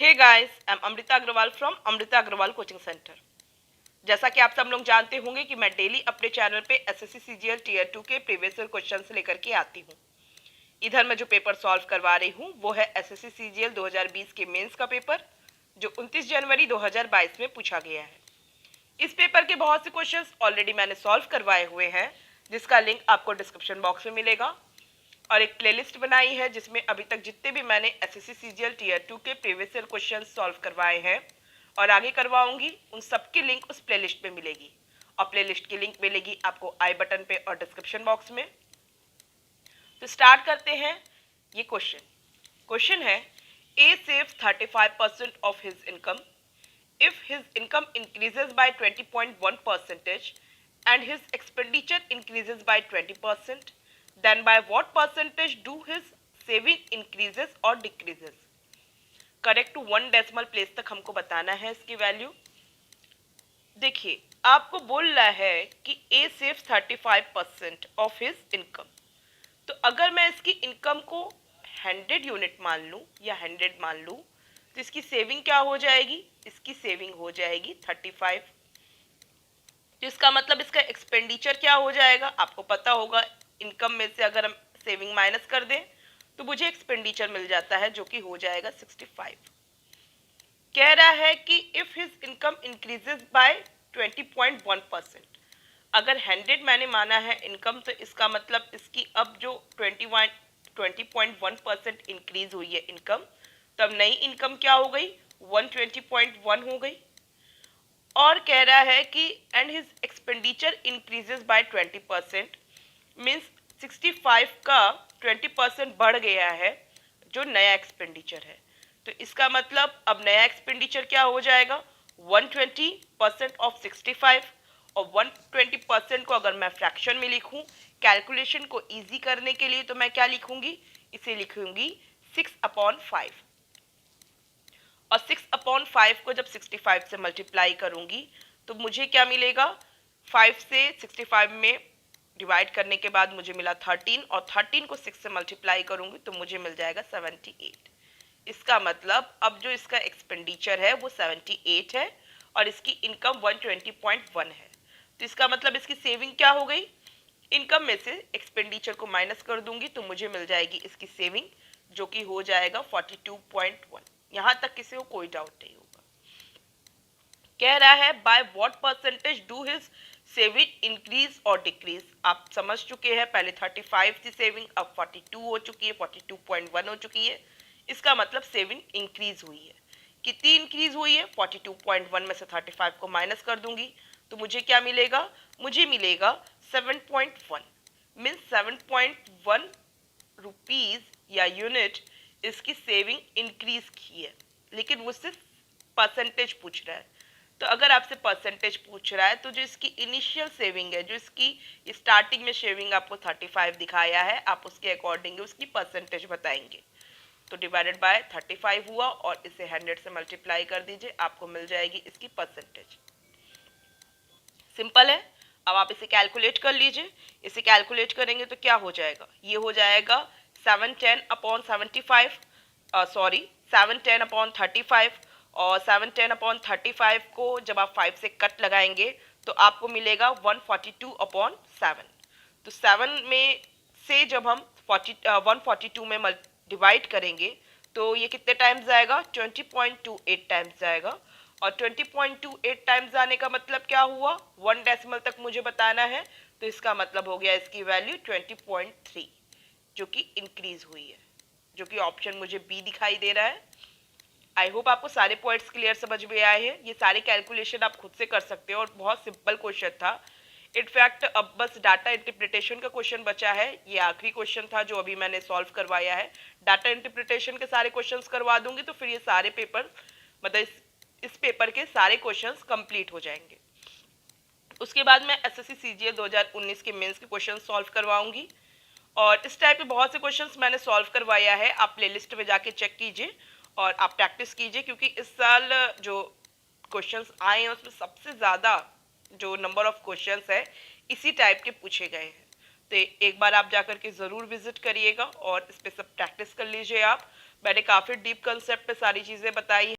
Hey guys, I am Amrita Agarwal from Amrita Agarwal coaching centre. जैसा कि आप सब लोग जानते होंगे कि मैं डेली अपने चैनल पे एसएससी सीजीएल टीयर 2 के प्रीवियस ईयर क्वेश्चंस लेकर के आती हूँ। इधर मैं जो पेपर सॉल्व करवा रही हूँ वो है एसएससी सीजीएल 2020 के मेंस का पेपर, जो 29 जनवरी 2022 में पूछा गया है। इस पेपर के बहुत से क्वेश्चंस ऑलरेडी मैंने सॉल्व करवाए हुए हैं, जिसका लिंक आपको डिस्क्रिप्शन बॉक्स में मिलेगा। और एक प्लेलिस्ट बनाई है जिसमें अभी तक जितने भी मैंने एसएससी सीजीएल टीयर 2 के प्रीवियस ईयर क्वेश्चन सॉल्व करवाए हैं और आगे करवाऊंगी, उन सब की लिंक उस प्लेलिस्ट में मिलेगी। और प्लेलिस्ट की लिंक मिलेगी आपको आई बटन पे और डिस्क्रिप्शन बॉक्स में। तो स्टार्ट करते हैं। ये क्वेश्चन है, A saves 35% of his income if his income increases by 20.1% and his expenditure increases by 20%, then by what percentage do his saving increases or decreases? Correct to 1 decimal place तक हमको बताना है इसकी value. देखिए, आपको बोल रहा है कि ए सेव्स 35% ऑफ हिज इनकम। तो अगर मैं इसकी इनकम को 100 यूनिट मान लूँ या 100 मान लूँ, तो इसकी सेविंग क्या हो जाएगी? इसकी सेविंग हो जाएगी 35। तो इसका मतलब इसका एक्सपेंडिचर क्या हो जाएगा? आपको पता होगा, इनकम में से अगर हम सेविंग माइनस कर दें तो मुझे एक्सपेंडिचर मिल जाता है, जो कि हो जाएगा 65। कह रहा है कि if his income increases by 20.1%। अगर 100 मैंने माना है इनकम, तो इसका मतलब इसकी अब जो 20.1% इंक्रीज हुई है इनकम, तब नई इनकम क्या हो गई? 120.1 हो गई। और कह रहा है कि and his expenditure increases by 20%, means 65 का 20% बढ़ गया है जो नया एक्सपेंडिचर है। तो इसका मतलब अब नया एक्सपेंडिचर क्या हो जाएगा? 120% ऑफ 65। और 120% को अगर मैं फ्रैक्शन में लिखूं कैलकुलेशन को इजी करने के लिए, तो मैं क्या लिखूंगी? इसे लिखूंगी 6/5। और 6/5 को जब 65 से मल्टीप्लाई करूंगी तो मुझे क्या मिलेगा? 5 से 65 में डिवाइड करने के बाद मुझे मिला 13, और 13 को 6 से मल्टीप्लाई करूंगी तो मुझे मिल जाएगा 78। इसका मतलब अब जो इसका एक्सपेंडिचर है वो 78 है और इसकी इनकम 120.1 है। तो इसका मतलब इसकी सेविंग क्या हो गई? इनकम में से एक्सपेंडिचर को माइनस कर दूंगी तो मुझे मिल जाएगी इसकी सेविंग, जो कि हो जाएगा 42.1। यहां तक किसी को कोई डाउट नहीं होगा। कह रहा है by what percentage do his saving increase और डिक्रीज। आप समझ चुके हैं, पहले 35 थी सेविंग, अब 42 हो चुकी है, 42.1 हो चुकी है। इसका मतलब सेविंग इंक्रीज हुई है। कितनी इंक्रीज हुई है? 42.1 में से 35 को माइनस कर दूंगी तो मुझे क्या मिलेगा? मुझे मिलेगा 7.1। मीन्स 7.1 रुपीज या यूनिट इसकी सेविंग इंक्रीज की है। लेकिन वो सिर्फ परसेंटेज पूछ रहा है। तो अगर आपसे परसेंटेज पूछ रहा है तो जो इसकी इनिशियल सेविंग है, जो इसकी स्टार्टिंग में सेविंग आपको 35 दिखाया है, आप उसके अकॉर्डिंग उसकी परसेंटेज बताएंगे। तो डिवाइडेड बाय 35 हुआ और इसे 100 से मल्टीप्लाई कर दीजिए, आपको मिल जाएगी इसकी परसेंटेज। सिंपल है। अब आप इसे कैलकुलेट कर लीजिए। इसे कैलकुलेट करेंगे तो क्या हो जाएगा? ये हो जाएगा 710/75, सॉरी 710/35। और 710/35 को जब आप 5 से कट लगाएंगे तो आपको मिलेगा 142/7। तो 7 में से जब हम 142 में डिवाइड करेंगे तो ये कितने टाइम्स जाएगा? 20.28 टाइम्स जाएगा। और 20.28 टाइम्स आने का मतलब क्या हुआ? 1 डेसिमल तक मुझे बताना है, तो इसका मतलब हो गया इसकी वैल्यू 20.3, जो कि इंक्रीज हुई है, जो कि ऑप्शन मुझे बी दिखाई दे रहा है। आई होप आपको सारे पॉइंट्स क्लियर समझ में आए हैं। ये सारे कैलकुलेशन आप खुद से कर सकते हो और बहुत सिंपल क्वेश्चन था। इनफैक्ट अब बस डाटा इंटरप्रिटेशन का क्वेश्चन बचा है। ये आखिरी क्वेश्चन था जो अभी मैंने सॉल्व करवाया है। डाटा इंटरप्रिटेशन के सारे क्वेश्चंस करवा दूंगी तो फिर ये सारे पेपर, मतलब इस पेपर के सारे क्वेश्चंस कंप्लीट हो जाएंगे। उसके बाद मैं एसएससी सीजीएल 2019 के मेंस के क्वेश्चन सॉल्व करवाऊंगी। और इस टाइप के बहुत से क्वेश्चंस मैंने सॉल्व करवाया है, आप प्लेलिस्ट में जाके चेक कीजिए और आप प्रैक्टिस कीजिए, क्योंकि इस साल जो क्वेश्चंस आए हैं उसमें सबसे ज़्यादा जो नंबर ऑफ क्वेश्चंस है इसी टाइप के पूछे गए हैं। तो एक बार आप जाकर के ज़रूर विजिट करिएगा और इस पर सब प्रैक्टिस कर लीजिए आप। मैंने काफ़ी डीप कंसेप्ट पे सारी चीज़ें बताई